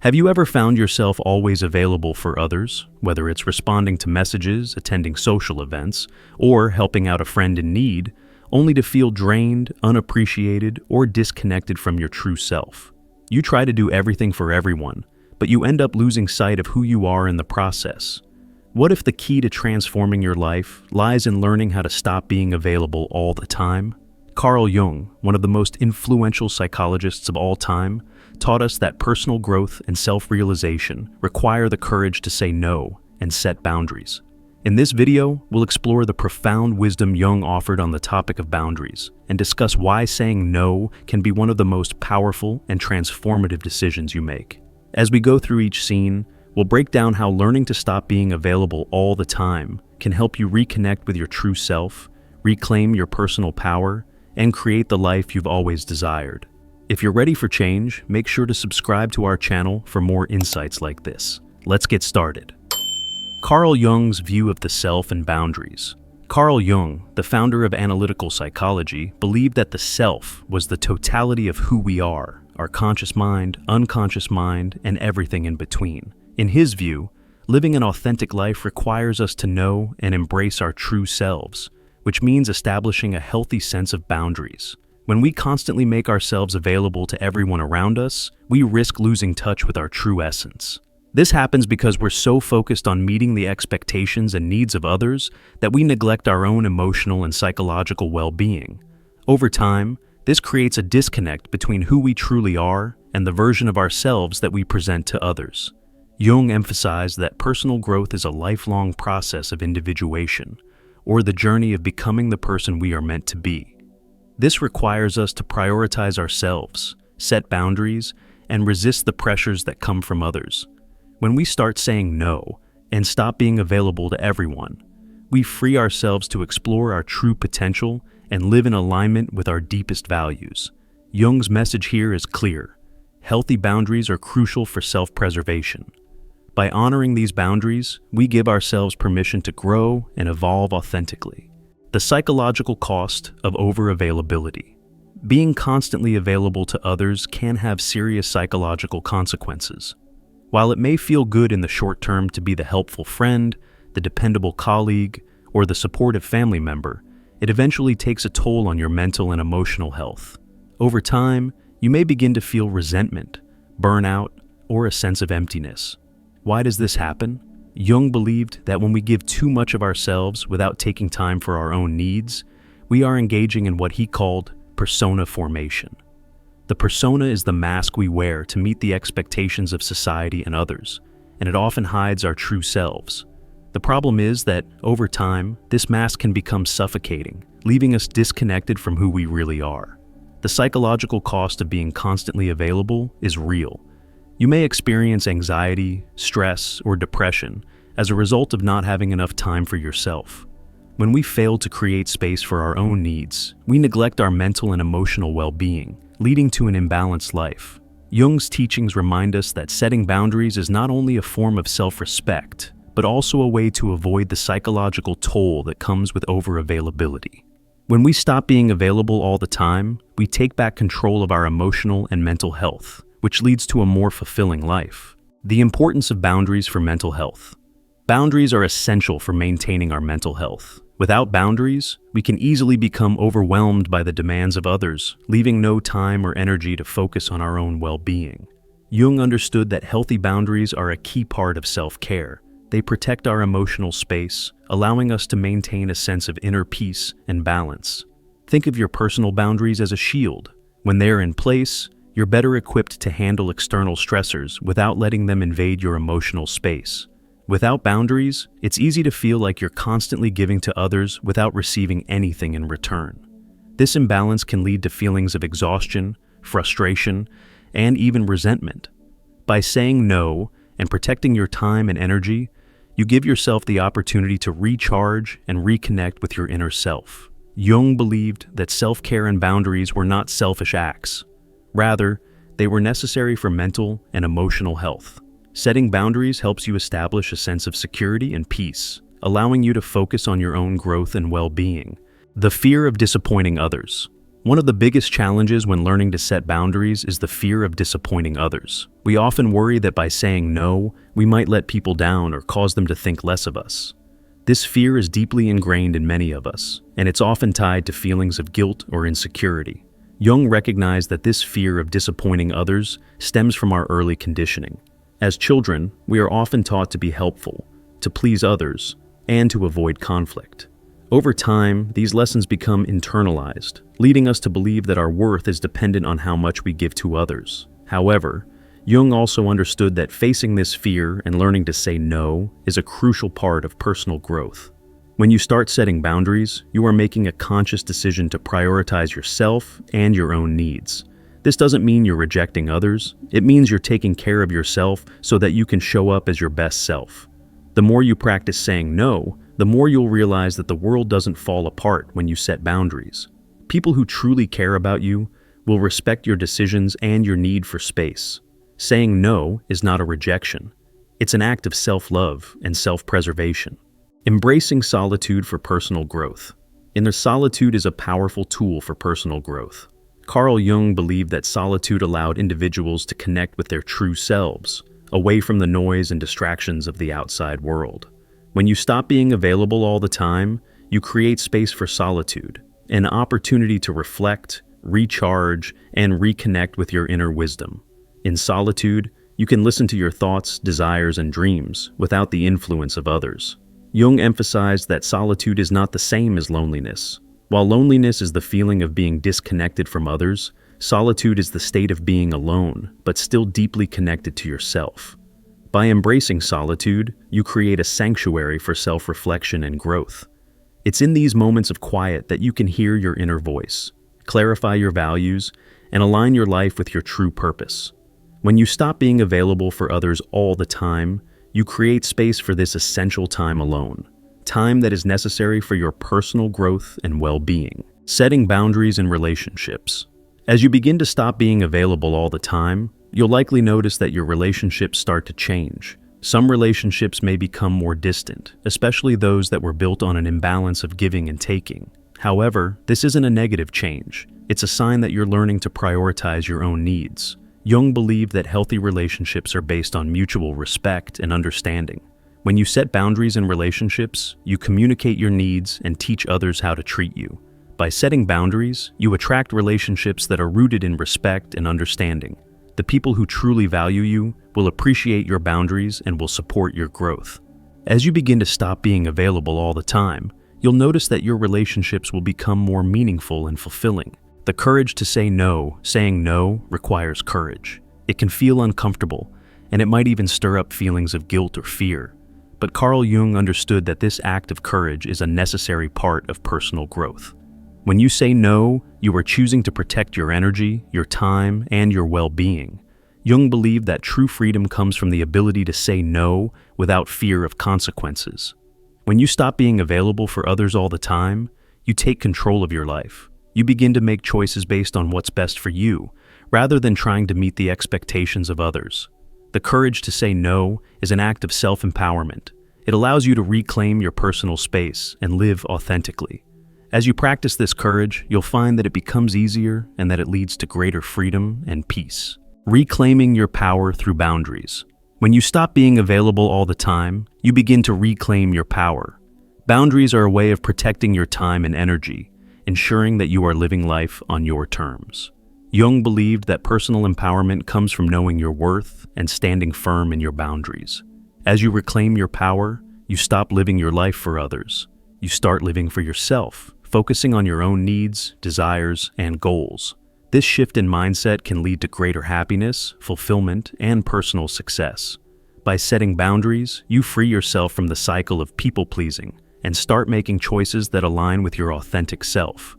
Have you ever found yourself always available for others, whether it's responding to messages, attending social events, or helping out a friend in need, only to feel drained, unappreciated, or disconnected from your true self? You try to do everything for everyone, but you end up losing sight of who you are in the process. What if the key to transforming your life lies in learning how to stop being available all the time? Carl Jung, one of the most influential psychologists of all time, taught us that personal growth and self-realization require the courage to say no and set boundaries. In this video, we'll explore the profound wisdom Jung offered on the topic of boundaries and discuss why saying no can be one of the most powerful and transformative decisions you make. As we go through each scene, we'll break down how learning to stop being available all the time can help you reconnect with your true self, reclaim your personal power, and create the life you've always desired. If you're ready for change, make sure to subscribe to our channel for more insights like this. Let's get started. Carl Jung's view of the self and boundaries. Carl Jung, the founder of analytical psychology, believed that the self was the totality of who we are, our conscious mind, unconscious mind, and everything in between. In his view, living an authentic life requires us to know and embrace our true selves, which means establishing a healthy sense of boundaries. When we constantly make ourselves available to everyone around us, we risk losing touch with our true essence. This happens because we're so focused on meeting the expectations and needs of others that we neglect our own emotional and psychological well-being. Over time, this creates a disconnect between who we truly are and the version of ourselves that we present to others. Jung emphasized that personal growth is a lifelong process of individuation, or the journey of becoming the person we are meant to be. This requires us to prioritize ourselves, set boundaries, and resist the pressures that come from others. When we start saying no and stop being available to everyone, we free ourselves to explore our true potential and live in alignment with our deepest values. Jung's message here is clear. Healthy boundaries are crucial for self-preservation. By honoring these boundaries, we give ourselves permission to grow and evolve authentically. The psychological cost of overavailability. Being constantly available to others can have serious psychological consequences. While it may feel good in the short term to be the helpful friend, the dependable colleague, or the supportive family member, it eventually takes a toll on your mental and emotional health. Over time, you may begin to feel resentment, burnout, or a sense of emptiness. Why does this happen? Jung believed that when we give too much of ourselves without taking time for our own needs, we are engaging in what he called persona formation. The persona is the mask we wear to meet the expectations of society and others, and it often hides our true selves. The problem is that, over time, this mask can become suffocating, leaving us disconnected from who we really are. The psychological cost of being constantly available is real. You may experience anxiety, stress, or depression as a result of not having enough time for yourself. When we fail to create space for our own needs, we neglect our mental and emotional well-being, leading to an imbalanced life. Jung's teachings remind us that setting boundaries is not only a form of self-respect, but also a way to avoid the psychological toll that comes with overavailability. When we stop being available all the time, we take back control of our emotional and mental health, which leads to a more fulfilling life. The importance of boundaries for mental health. Boundaries are essential for maintaining our mental health. Without boundaries, we can easily become overwhelmed by the demands of others, leaving no time or energy to focus on our own well-being. Jung understood that healthy boundaries are a key part of self-care. They protect our emotional space, allowing us to maintain a sense of inner peace and balance. Think of your personal boundaries as a shield. When they're in place, you're better equipped to handle external stressors without letting them invade your emotional space. Without boundaries, it's easy to feel like you're constantly giving to others without receiving anything in return. This imbalance can lead to feelings of exhaustion, frustration, and even resentment. By saying no and protecting your time and energy, you give yourself the opportunity to recharge and reconnect with your inner self. Jung believed that self-care and boundaries were not selfish acts. Rather, they were necessary for mental and emotional health. Setting boundaries helps you establish a sense of security and peace, allowing you to focus on your own growth and well-being. The fear of disappointing others. One of the biggest challenges when learning to set boundaries is the fear of disappointing others. We often worry that by saying no, we might let people down or cause them to think less of us. This fear is deeply ingrained in many of us, and it's often tied to feelings of guilt or insecurity. Jung recognized that this fear of disappointing others stems from our early conditioning. As children, we are often taught to be helpful, to please others, and to avoid conflict. Over time, these lessons become internalized, leading us to believe that our worth is dependent on how much we give to others. However, Jung also understood that facing this fear and learning to say no is a crucial part of personal growth. When you start setting boundaries, you are making a conscious decision to prioritize yourself and your own needs. This doesn't mean you're rejecting others. It means you're taking care of yourself so that you can show up as your best self. The more you practice saying no, the more you'll realize that the world doesn't fall apart when you set boundaries. People who truly care about you will respect your decisions and your need for space. Saying no is not a rejection. It's an act of self-love and self-preservation. Embracing solitude for personal growth. Inner solitude is a powerful tool for personal growth. Carl Jung believed that solitude allowed individuals to connect with their true selves, away from the noise and distractions of the outside world. When you stop being available all the time, you create space for solitude, an opportunity to reflect, recharge, and reconnect with your inner wisdom. In solitude, you can listen to your thoughts, desires, and dreams without the influence of others. Jung emphasized that solitude is not the same as loneliness. While loneliness is the feeling of being disconnected from others, solitude is the state of being alone, but still deeply connected to yourself. By embracing solitude, you create a sanctuary for self-reflection and growth. It's in these moments of quiet that you can hear your inner voice, clarify your values, and align your life with your true purpose. When you stop being available for others all the time, you create space for this essential time alone, time that is necessary for your personal growth and well-being. Setting boundaries in relationships. As you begin to stop being available all the time, you'll likely notice that your relationships start to change. Some relationships may become more distant, especially those that were built on an imbalance of giving and taking. However, this isn't a negative change. It's a sign that you're learning to prioritize your own needs. Jung believed that healthy relationships are based on mutual respect and understanding. When you set boundaries in relationships, you communicate your needs and teach others how to treat you. By setting boundaries, you attract relationships that are rooted in respect and understanding. The people who truly value you will appreciate your boundaries and will support your growth. As you begin to stop being available all the time, you'll notice that your relationships will become more meaningful and fulfilling. The courage to say no, saying no, requires courage. It can feel uncomfortable, and it might even stir up feelings of guilt or fear. But Carl Jung understood that this act of courage is a necessary part of personal growth. When you say no, you are choosing to protect your energy, your time, and your well-being. Jung believed that true freedom comes from the ability to say no without fear of consequences. When you stop being available for others all the time, you take control of your life. You begin to make choices based on what's best for you, rather than trying to meet the expectations of others. The courage to say no is an act of self-empowerment. It allows you to reclaim your personal space and live authentically. As you practice this courage, you'll find that it becomes easier and that it leads to greater freedom and peace. Reclaiming your power through boundaries. When you stop being available all the time, you begin to reclaim your power. Boundaries are a way of protecting your time and energy, ensuring that you are living life on your terms. Jung believed that personal empowerment comes from knowing your worth and standing firm in your boundaries. As you reclaim your power, you stop living your life for others. You start living for yourself, focusing on your own needs, desires, and goals. This shift in mindset can lead to greater happiness, fulfillment, and personal success. By setting boundaries, you free yourself from the cycle of people-pleasing and start making choices that align with your authentic self.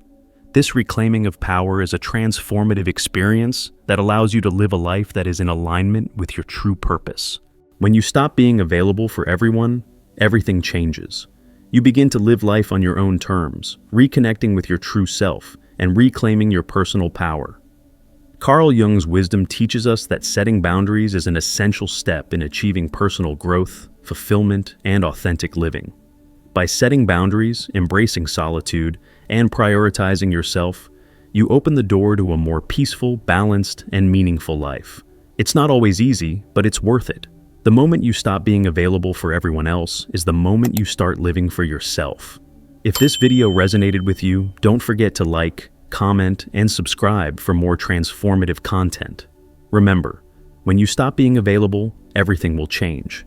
This reclaiming of power is a transformative experience that allows you to live a life that is in alignment with your true purpose. When you stop being available for everyone, everything changes. You begin to live life on your own terms, reconnecting with your true self and reclaiming your personal power. Carl Jung's wisdom teaches us that setting boundaries is an essential step in achieving personal growth, fulfillment, and authentic living. By setting boundaries, embracing solitude, and prioritizing yourself, you open the door to a more peaceful, balanced, and meaningful life. It's not always easy, but it's worth it. The moment you stop being available for everyone else is the moment you start living for yourself. If this video resonated with you, don't forget to like, comment, and subscribe for more transformative content. Remember, when you stop being available, everything will change.